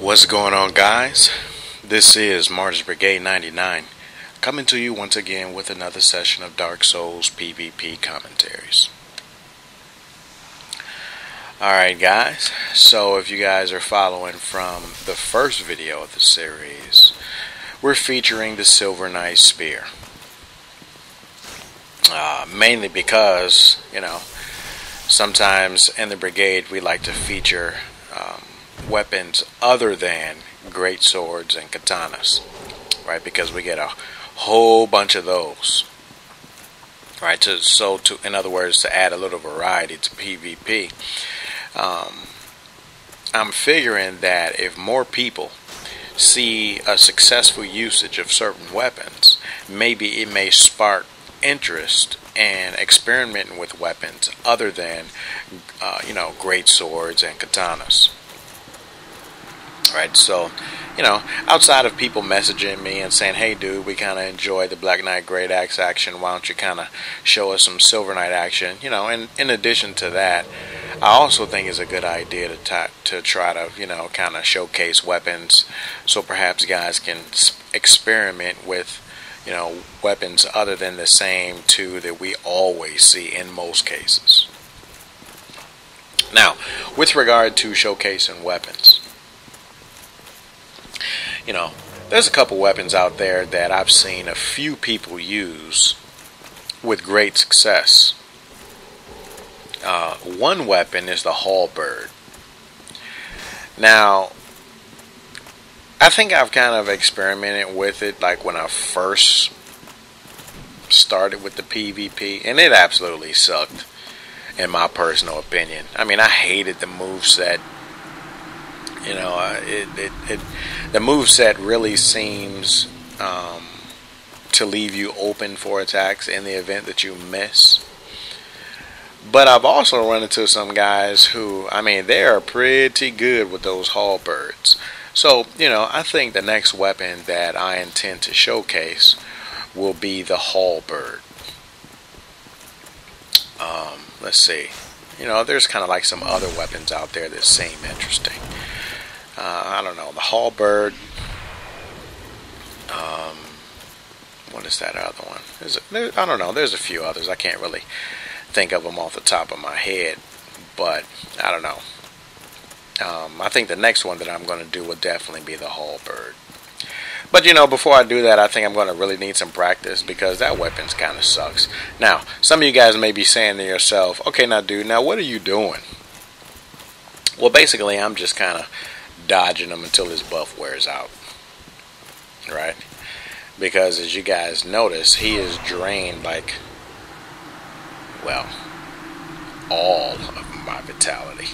What's going on, guys? This is Martyrs Brigade 99 coming to you once again with another session of Dark Souls PvP commentaries. Alright, guys, so if you guys are following from the first video of the series, we're featuring the Silver Knight Spear. Mainly because, sometimes in the brigade we like to feature weapons other than great swords and katanas, right? Because we get a whole bunch of those, right? In other words, to add a little variety to PvP. I'm figuring that if more people see a successful usage of certain weapons, maybe it may spark interest in experimenting with weapons other than, great swords and katanas. Right, so, outside of people messaging me and saying, hey dude, we kind of enjoy the Black Knight Great Axe action, why don't you kind of show us some Silver Knight action, and in addition to that, I also think it's a good idea to try to, kind of showcase weapons, so perhaps guys can experiment with, weapons other than the same two that we always see in most cases. Now, with regard to showcasing weapons, there's a couple weapons out there that I've seen a few people use with great success. One weapon is the halberd. Now, I think I've kind of experimented with it like when I first started with the PvP, and it absolutely sucked in my personal opinion. I mean, I hated the moveset. The moveset really seems to leave you open for attacks in the event that you miss. But I've also run into some guys who, they are pretty good with those halberds. So, I think the next weapon that I intend to showcase will be the halberd. Let's see. There's kind of like some other weapons out there that seem interesting. I don't know, the halberd. What is that other one? I don't know. There's a few others. I can't really think of them off the top of my head, but I don't know. I think the next one that I'm going to do will definitely be the halberd. But before I do that, I think I'm going to really need some practice because that weapon kind of sucks. Now, some of you guys may be saying to yourself, okay, now dude, now what are you doing? Well, basically, I'm just kind of dodging him until his buff wears out, right? Because as you guys notice, he is drained like, well, all of my vitality.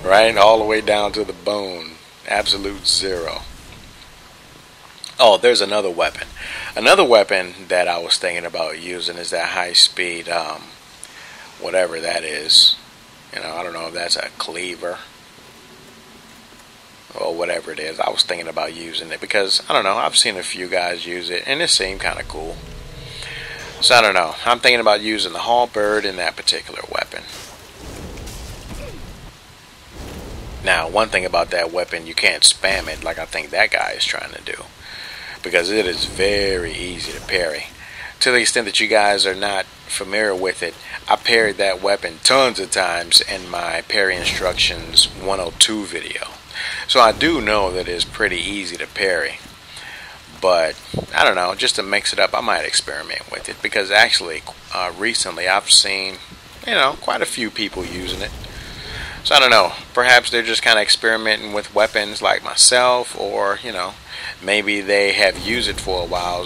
Right? All the way down to the bone. Absolute zero. Oh, there's another weapon. Another weapon that I was thinking about using is that high speed, whatever that is. I don't know if that's a cleaver or whatever it is. I was thinking about using it because, I don't know, I've seen a few guys use it and it seemed kind of cool. So I don't know. I'm thinking about using the halberd in that particular weapon. Now, one thing about that weapon, you can't spam it like I think that guy is trying to do, because it is very easy to parry. To the extent that you guys are not familiar with it, I parried that weapon tons of times in my parry instructions 102 video. So I do know that it's pretty easy to parry. But, I don't know, just to mix it up, I might experiment with it. Because actually, recently I've seen, quite a few people using it. So I don't know, perhaps they're just kind of experimenting with weapons like myself. Or, maybe they have used it for a while,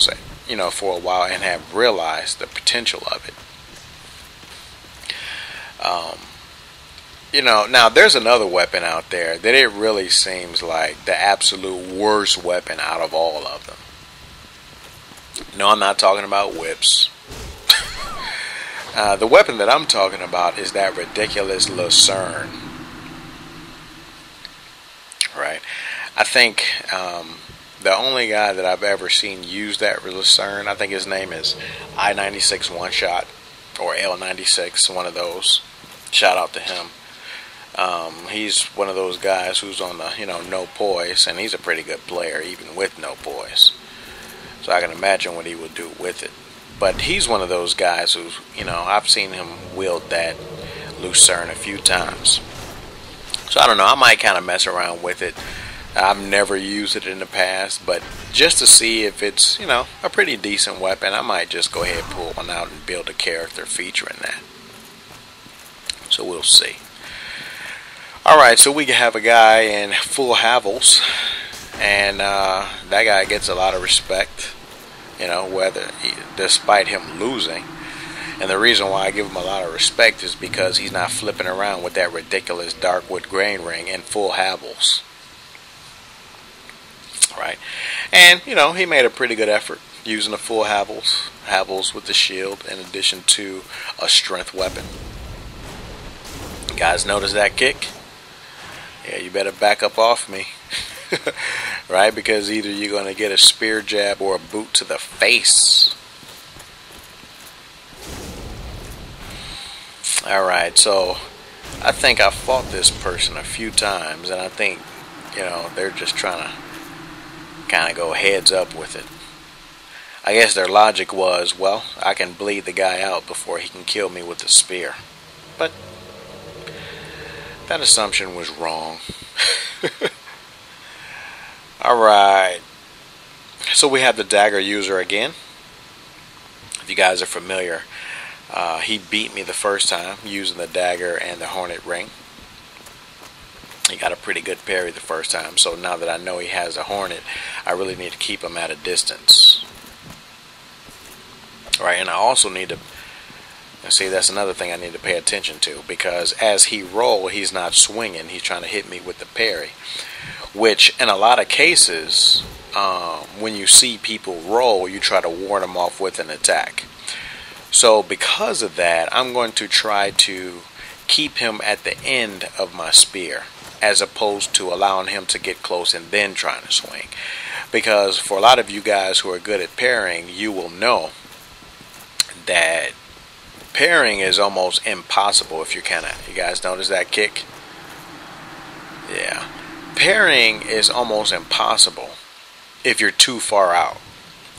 and have realized the potential of it. Now there's another weapon out there that it really seems like the absolute worst weapon out of all of them. No, I'm not talking about whips. The weapon that I'm talking about is that ridiculous lucerne. Right? I think the only guy that I've ever seen use that lucerne, I think his name is I-96 One Shot or L96, one of those. Shout out to him. He's one of those guys who's on the, no poise, and he's a pretty good player even with no poise. So I can imagine what he would do with it. But he's one of those guys who's, I've seen him wield that Lucerne a few times. So I don't know, I might kind of mess around with it. I've never used it in the past, but just to see if it's, a pretty decent weapon, I might just go ahead and pull one out and build a character featuring that. So we'll see. Alright, so we have a guy in full Havels, and that guy gets a lot of respect, despite him losing. And the reason why I give him a lot of respect is because he's not flipping around with that ridiculous Darkwood grain ring in full Havels. Right? And, he made a pretty good effort using a full Havels with the shield in addition to a strength weapon. You guys notice that kick? Yeah, you better back up off me. Right? Because either you're going to get a spear jab or a boot to the face. Alright, so I think I fought this person a few times, and I think, they're just trying to kind of go heads up with it. I guess their logic was, well, I can bleed the guy out before he can kill me with the spear. But that assumption was wrong. Alright, so we have the dagger user again. If you guys are familiar, he beat me the first time using the dagger and the hornet ring. He got a pretty good parry the first time, so now that I know he has a hornet, I really need to keep him at a distance. Alright, and I also need to, see, that's another thing I need to pay attention to, because as he rolls, he's not swinging, he's trying to hit me with the parry. Which, in a lot of cases, when you see people roll, you try to ward them off with an attack. So because of that, I'm going to try to keep him at the end of my spear, as opposed to allowing him to get close and then trying to swing. Because for a lot of you guys who are good at parrying, you will know that parrying is almost impossible if you you guys notice that kick? Yeah. Parrying is almost impossible if you're too far out.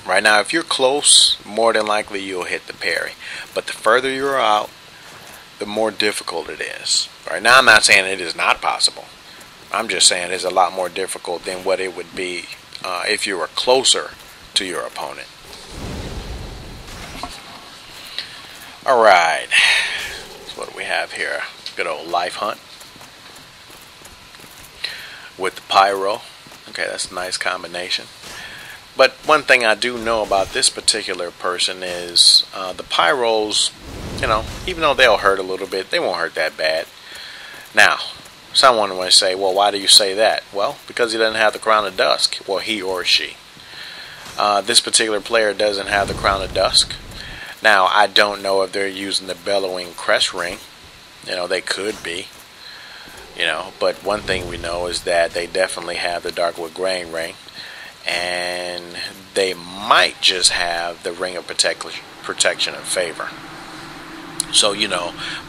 Right now, if you're close, more than likely you'll hit the parry. But the further you're out, the more difficult it is. Right now, I'm not saying it is not possible. I'm just saying it's a lot more difficult than what it would be if you were closer to your opponent. Alright, so what do we have here? Good old life hunt with the pyro. Okay, that's a nice combination. But one thing I do know about this particular person is the pyros, even though they'll hurt a little bit, they won't hurt that bad. Now, someone might say, well, why do you say that? Well, because he doesn't have the Crown of Dusk. Well, he or she. This particular player doesn't have the Crown of Dusk. Now, I don't know if they're using the Bellowing Crest Ring. They could be. But one thing we know is that they definitely have the Darkwood Grain Ring. And they might just have the Ring of Protection and Favor. So,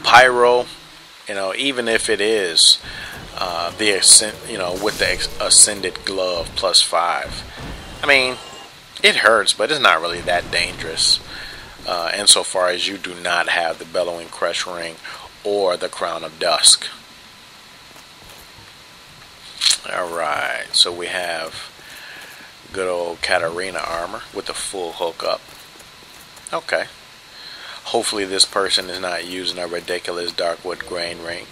Pyro, even if it is with the Ascended Glove +5, I mean, it hurts, but it's not really that dangerous. Insofar as you do not have the Bellowing Crest Ring or the Crown of Dusk. Alright, so we have good old Katarina armor with the full hookup. Okay. Hopefully this person is not using a ridiculous Darkwood Grain Ring.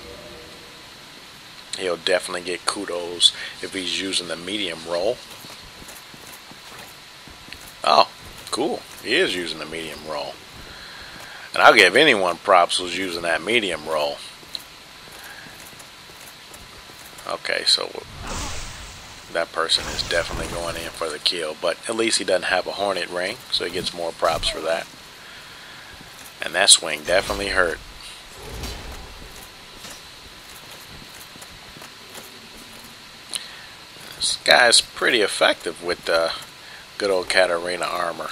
He'll definitely get kudos if he's using the medium roll. Oh, cool. He is using the medium roll. And I'll give anyone props who's using that medium roll. Okay, so that person is definitely going in for the kill. But at least he doesn't have a hornet ring, so he gets more props for that. And that swing definitely hurt. This guy's pretty effective with the good old Katarina armor.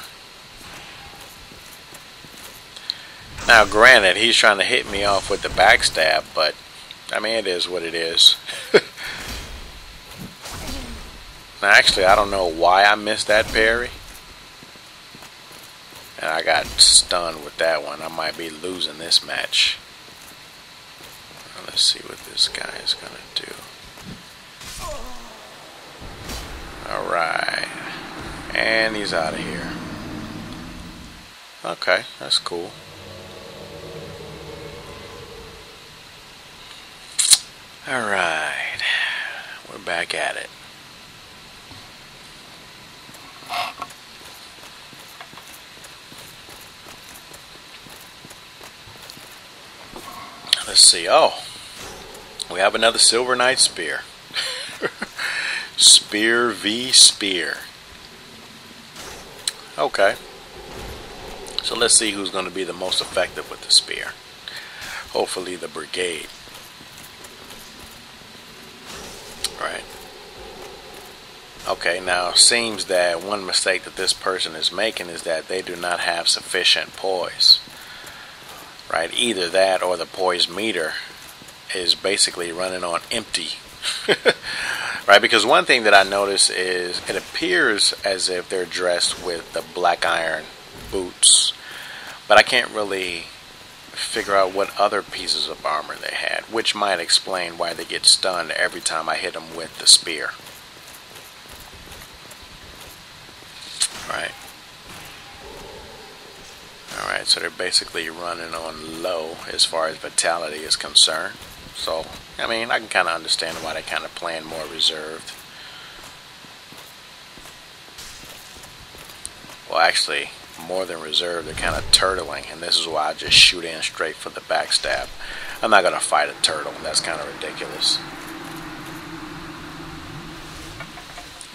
Now granted, he's trying to hit me off with the backstab, but I mean, it is what it is. Now, actually, I don't know why I missed that parry. And I got stunned with that one. I might be losing this match. Let's see what this guy is going to do. Alright. And he's out of here. Okay, that's cool. Alright. We're back at it. Let's see. Oh, we have another Silver Knight Spear. Spear v Spear. Okay. So let's see who's going to be the most effective with the spear. Hopefully the brigade. Right. Okay, now it seems that one mistake that this person is making is that they do not have sufficient poise. Right, either that or the poise meter is basically running on empty. Right, because one thing that I notice is it appears as if they're dressed with the black iron boots, but I can't really figure out what other pieces of armor they had, which might explain why they get stunned every time I hit them with the spear. Right. Alright, so they're basically running on low as far as vitality is concerned. So, I mean, I can kind of understand why they're kind of playing more reserved. Well, actually, more than reserved, they're kind of turtling, and this is why I just shoot in straight for the backstab. I'm not going to fight a turtle. That's kind of ridiculous.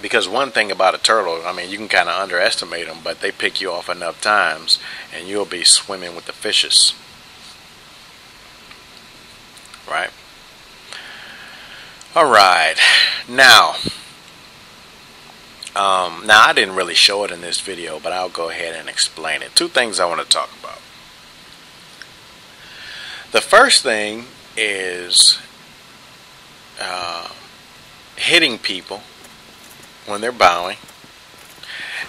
Because one thing about a turtle, I mean, you can kind of underestimate them, but they pick you off enough times, and you'll be swimming with the fishes. Right? Alright. Now, I didn't really show it in this video, but I'll go ahead and explain it. Two things I want to talk about. The first thing is hitting people when they're bowing.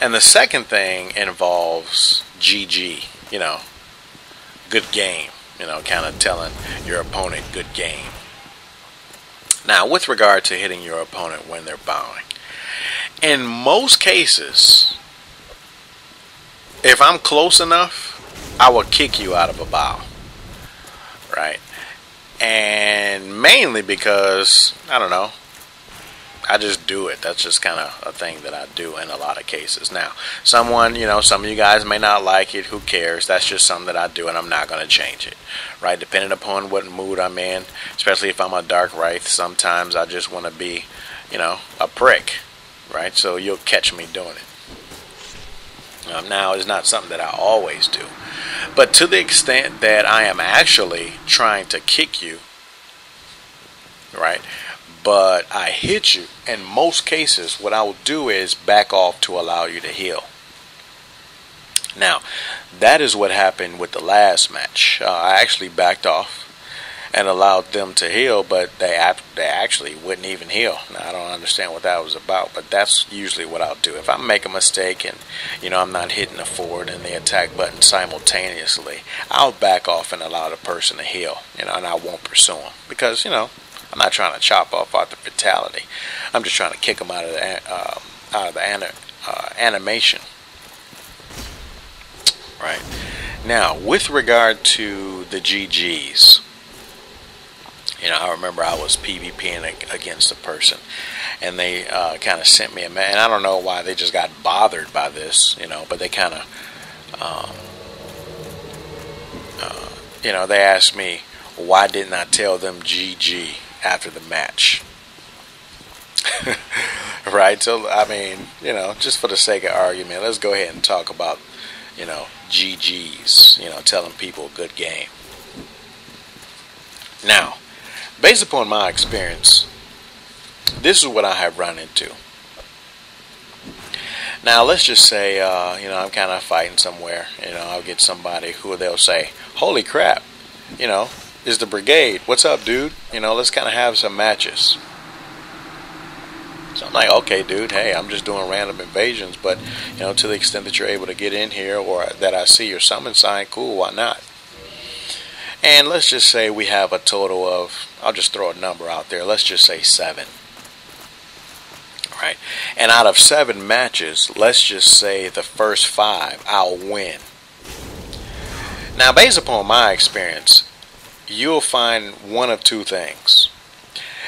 And the second thing involves GG, you know, good game, you know, kind of telling your opponent good game. Now, with regard to hitting your opponent when they're bowing, in most cases, if I'm close enough, I will kick you out of a bow, right? And mainly because, I don't know, I just do it. That's just kind of a thing that I do in a lot of cases. Now, someone, you know, some of you guys may not like it. Who cares? That's just something that I do, and I'm not going to change it, right? Depending upon what mood I'm in, especially if I'm a Dark Wraith, sometimes I just want to be, you know, a prick, right? So you'll catch me doing it. Now, it's not something that I always do. But to the extent that I am actually trying to kick you, right, but I hit you, in most cases, what I will do is back off to allow you to heal. Now, that is what happened with the last match. I actually backed off and allowed them to heal, but they actually wouldn't even heal. Now, I don't understand what that was about, but that's usually what I'll do. If I make a mistake and, you know, I'm not hitting the forward and the attack button simultaneously, I'll back off and allow the person to heal, you know, and I won't pursue them. Because, you know, I'm not trying to chop off the fatality. I'm just trying to kick them out of the animation. Right. Now, with regard to the GGs, you know, I remember I was PvPing against a person, and they kind of sent me a man. I don't know why they just got bothered by this, you know, but they kind of, you know, they asked me, why didn't I tell them GG after the match? Right? So, I mean, you know, just for the sake of argument, let's go ahead and talk about, you know, GGs, you know, telling people good game. Now, based upon my experience, this is what I have run into. Now, let's just say, you know, I'm kind of fighting somewhere. You know, I'll get somebody who they'll say, holy crap, you know, is the brigade. What's up, dude? You know, let's kind of have some matches. So I'm like, okay, dude, hey, I'm just doing random invasions, but, you know, to the extent that you're able to get in here or that I see your summon sign, cool, why not? And let's just say we have a total of, I'll just throw a number out there, let's just say 7. Right? And out of 7 matches, let's just say the first 5 I'll win. Now, based upon my experience, you'll find one of 2 things.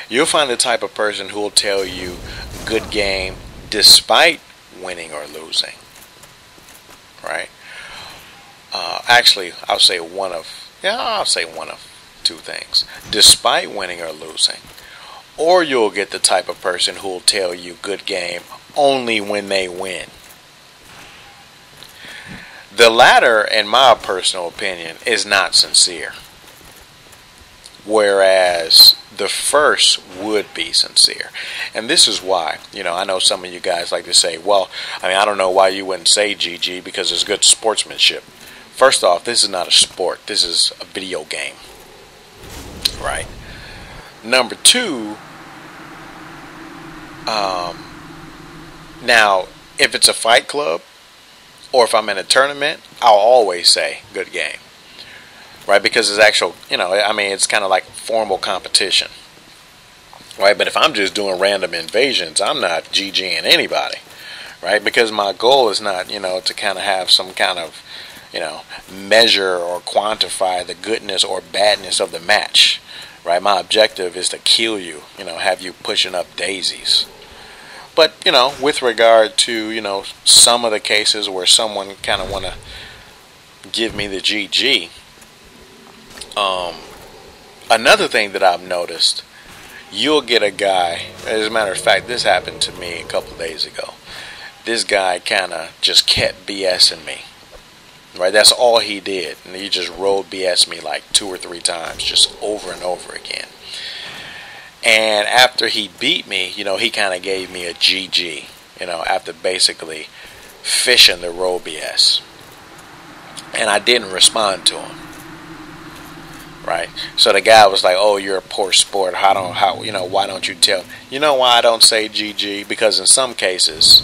You'll find the type of person who will tell you good game despite winning or losing. Right? Actually, I'll say one of 2 things. Despite winning or losing. Or you'll get the type of person who will tell you good game only when they win. The latter, in my personal opinion, is not sincere. Whereas the first would be sincere. And this is why, you know, I know some of you guys like to say, well, I mean, I don't know why you wouldn't say GG because it's good sportsmanship. First off, this is not a sport. This is a video game. Right? Number 2, now, if it's a fight club or if I'm in a tournament, I'll always say good game. Right? Because it's actual, you know, I mean, it's kind of like formal competition. Right? But if I'm just doing random invasions, I'm not GGing anybody. Right? Because my goal is not, you know, to kind of have some kind of, you know, measure or quantify the goodness or badness of the match. Right? My objective is to kill you, you know, have you pushing up daisies. But, you know, with regard to, you know, some of the cases where someone kind of want to give me the GG, another thing that I've noticed, you'll get a guy, as a matter of fact, this happened to me a couple of days ago. This guy kind of just kept BSing me. Right, that's all he did. And he just rolled BS me like 2 or 3 times, just over and over again. And after he beat me, you know, he kind of gave me a GG, you know, after basically fishing the roll BS. And I didn't respond to him. Right? So the guy was like, "Oh, you're a poor sport. You know, why don't you tell?" You know why I don't say GG? Because in some cases,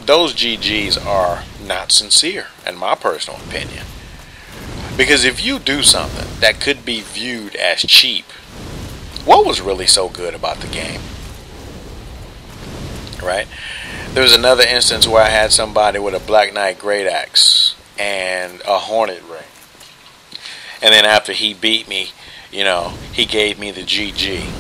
those GGs are not sincere, in my personal opinion. Because if you do something that could be viewed as cheap, what was really so good about the game? Right? There was another instance where I had somebody with a Black Knight Great Axe and a Hornet Ring. And then after he beat me, you know, he gave me the GG.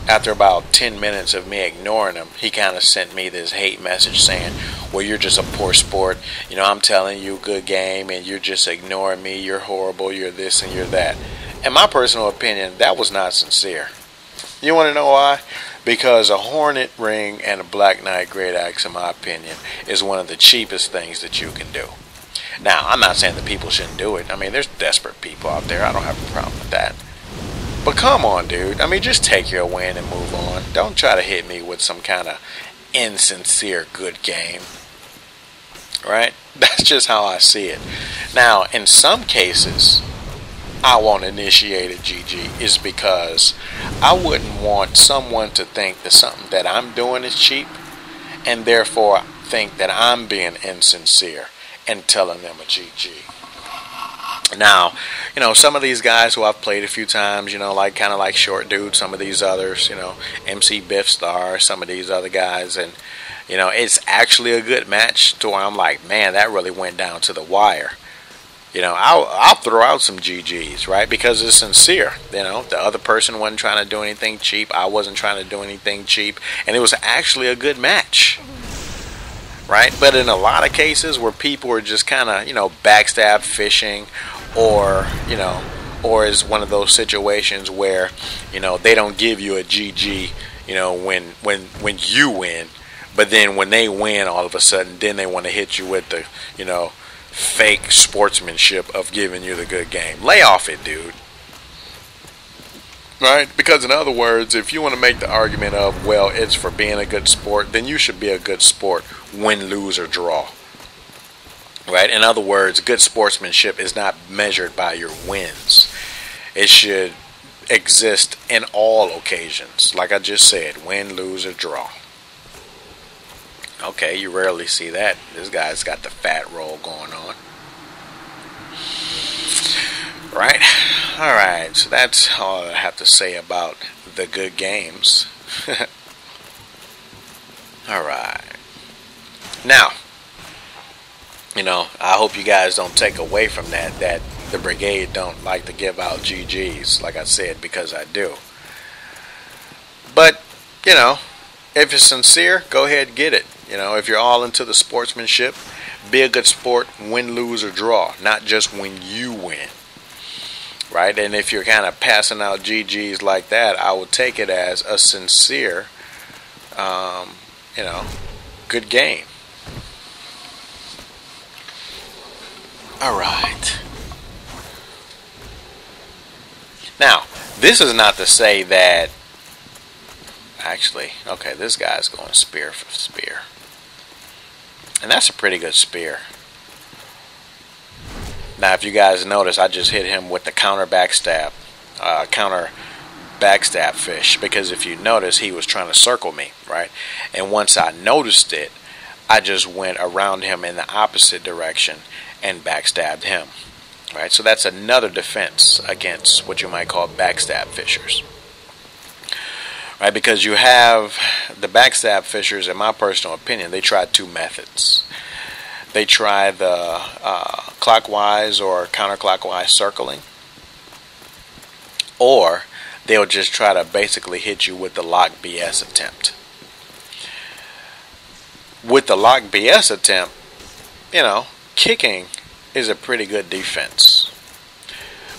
After about 10 minutes of me ignoring him, he kind of sent me this hate message saying, well, you're just a poor sport. You know, I'm telling you, good game, and you're just ignoring me. You're horrible. You're this and you're that. In my personal opinion, that was not sincere. You want to know why? Because a Hornet Ring and a Black Knight Great Axe, in my opinion, is one of the cheapest things that you can do. Now, I'm not saying that people shouldn't do it. I mean, there's desperate people out there. I don't have a problem with that. But come on, dude. I mean, just take your win and move on. Don't try to hit me with some kind of insincere good game. Right? That's just how I see it. Now, in some cases, I won't initiate a GG is because I wouldn't want someone to think that something that I'm doing is cheap and therefore think that I'm being insincere and telling them a GG. Now, you know, some of these guys who I've played a few times, you know, like kind of like Short Dude, some of these others, you know, MC Biff Star, some of these other guys, and, you know, it's actually a good match to where I'm like, man, that really went down to the wire. You know, I'll throw out some GGs, right? Because it's sincere. You know, the other person wasn't trying to do anything cheap. I wasn't trying to do anything cheap. And it was actually a good match. Right? But in a lot of cases where people are just kind of, you know, backstab fishing, or, you know, or is one of those situations where, you know, they don't give you a GG, you know, when you win, but then when they win, all of a sudden, then they want to hit you with the, you know, fake sportsmanship of giving you the good game. Lay off it, dude. Right? Because in other words, if you want to make the argument of, well, it's for being a good sport, then you should be a good sport, win, lose, or draw. Right? In other words, good sportsmanship is not measured by your wins. It should exist in all occasions. Like I just said, win, lose, or draw. Okay, you rarely see that. This guy's got the fat roll going on. Right? Alright, so that's all I have to say about the good games. Alright. Now, I hope you guys don't take away from that the brigade don't like to give out GGs, like I said, because I do. But, if you're sincere, go ahead and get it. If you're all into the sportsmanship, be a good sport, win, lose, or draw, not just when you win. Right? And if you're kind of passing out GGs like that, I would take it as a sincere, good game. Alright. Now, this is not to say that... Actually, okay, this guy's going spear for spear. And that's a pretty good spear. Now, if you guys notice, I just hit him with the counter backstab fish. Because if you notice, he was trying to circle me, right? And once I noticed it, I just went around him in the opposite direction and backstabbed him. Right? So that's another defense against what you might call backstab fishers. Right? Because you have the backstab fishers, in my personal opinion, they try two methods. They try the clockwise or counterclockwise circling, or they'll just try to basically hit you with the lock BS attempt. With the lock BS attempt, kicking is a pretty good defense.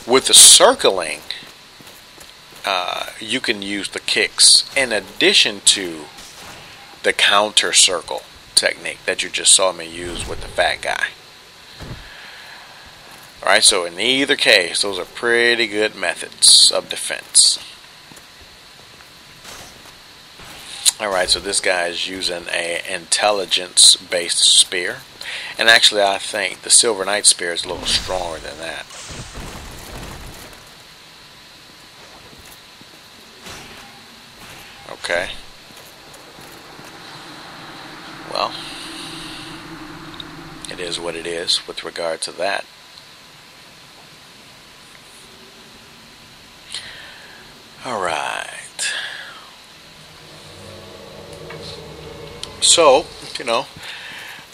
With the circling, you can use the kicks in addition to the counter circle technique that you just saw me use with the fat guy. Alright, so in either case, those are pretty good methods of defense. Alright, so this guy is using a intelligence based spear. And actually I think the Silver Knight spear is a little stronger than that. Okay. Well, it is what it is with regard to that. Alright. So,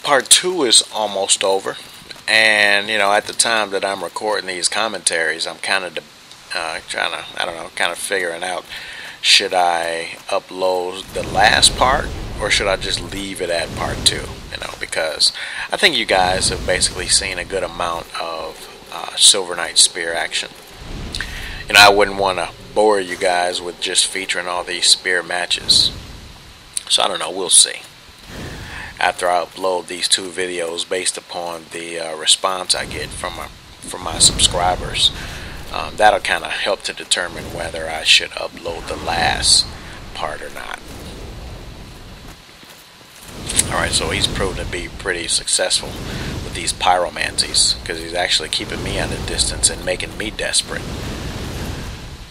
part 2 is almost over. And, at the time that I'm recording these commentaries, I'm kind of kind of figuring out, should I upload the last part or should I just leave it at part 2? Because I think you guys have basically seen a good amount of Silver Knight spear action. I wouldn't want to bore you guys with just featuring all these spear matches. So I don't know, we'll see. After I upload these 2 videos based upon the response I get from my subscribers, that'll kind of help to determine whether I should upload the last part or not. Alright, so he's proven to be pretty successful with these pyromancies, because he's actually keeping me at a distance and making me desperate.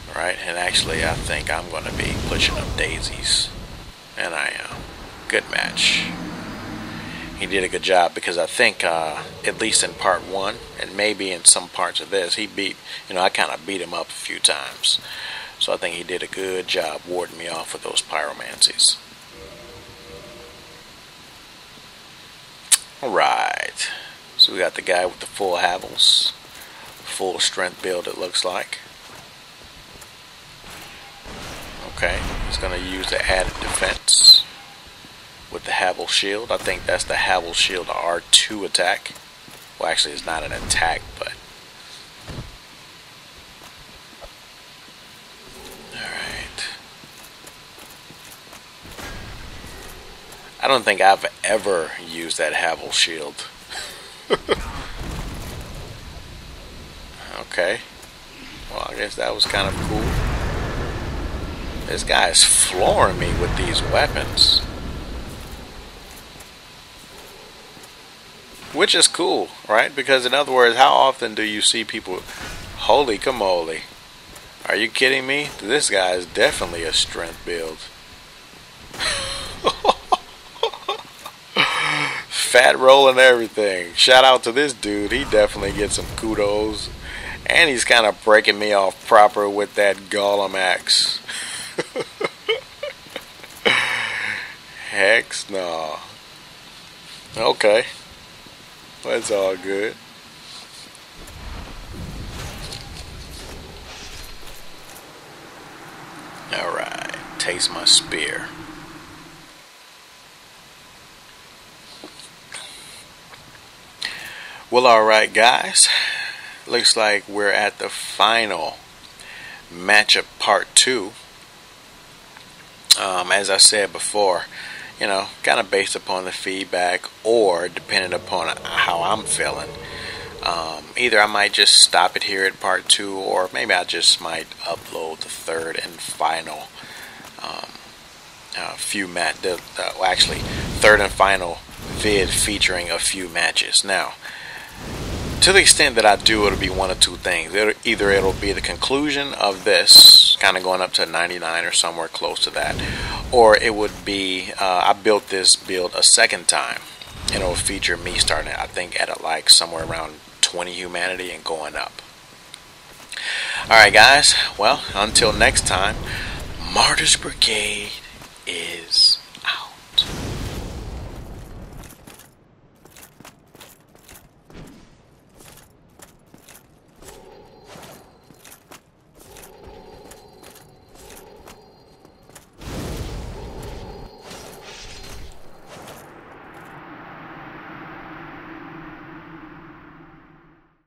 Alright, and actually I think I'm going to be pushing up daisies. And I am. Good match. He did a good job, because I think at least in part 1 and maybe in some parts of this, he beat, I kind of beat him up a few times. So I think he did a good job warding me off with those pyromancies. Alright, so we got the guy with the full Havels, full strength build it looks like. Okay, he's going to use the added defense with the Havel shield. I think that's the Havel shield R2 attack. Well, actually it's not an attack, but alright. I don't think I've ever used that Havel shield. Okay. Well, I guess that was kind of cool. This guy is flooring me with these weapons. which is cool, right? Because in other words, how often do you see people, holy camole, are you kidding me? This guy is definitely a strength build. Fat roll and everything. Shout out to this dude. He definitely gets some kudos. And he's kind of breaking me off proper with that golem axe. Hex no. Okay. That's all good. Alright. Taste my spear. Well, alright guys. Looks like we're at the final matchup part 2. As I said before, you know, kind of based upon the feedback or depending upon how I'm feeling. Either I might just stop it here at part 2, or maybe I just might upload the third and final actually third and final vid featuring a few matches. Now, to the extent that I do, it'll be one of two things. Either it'll be the conclusion of this, kind of going up to 99 or somewhere close to that, or it would be I built this build a second time, and it'll feature me starting it, I think, at like somewhere around 20 humanity and going up. Alright guys, well, until next time, Martyr's Brigade is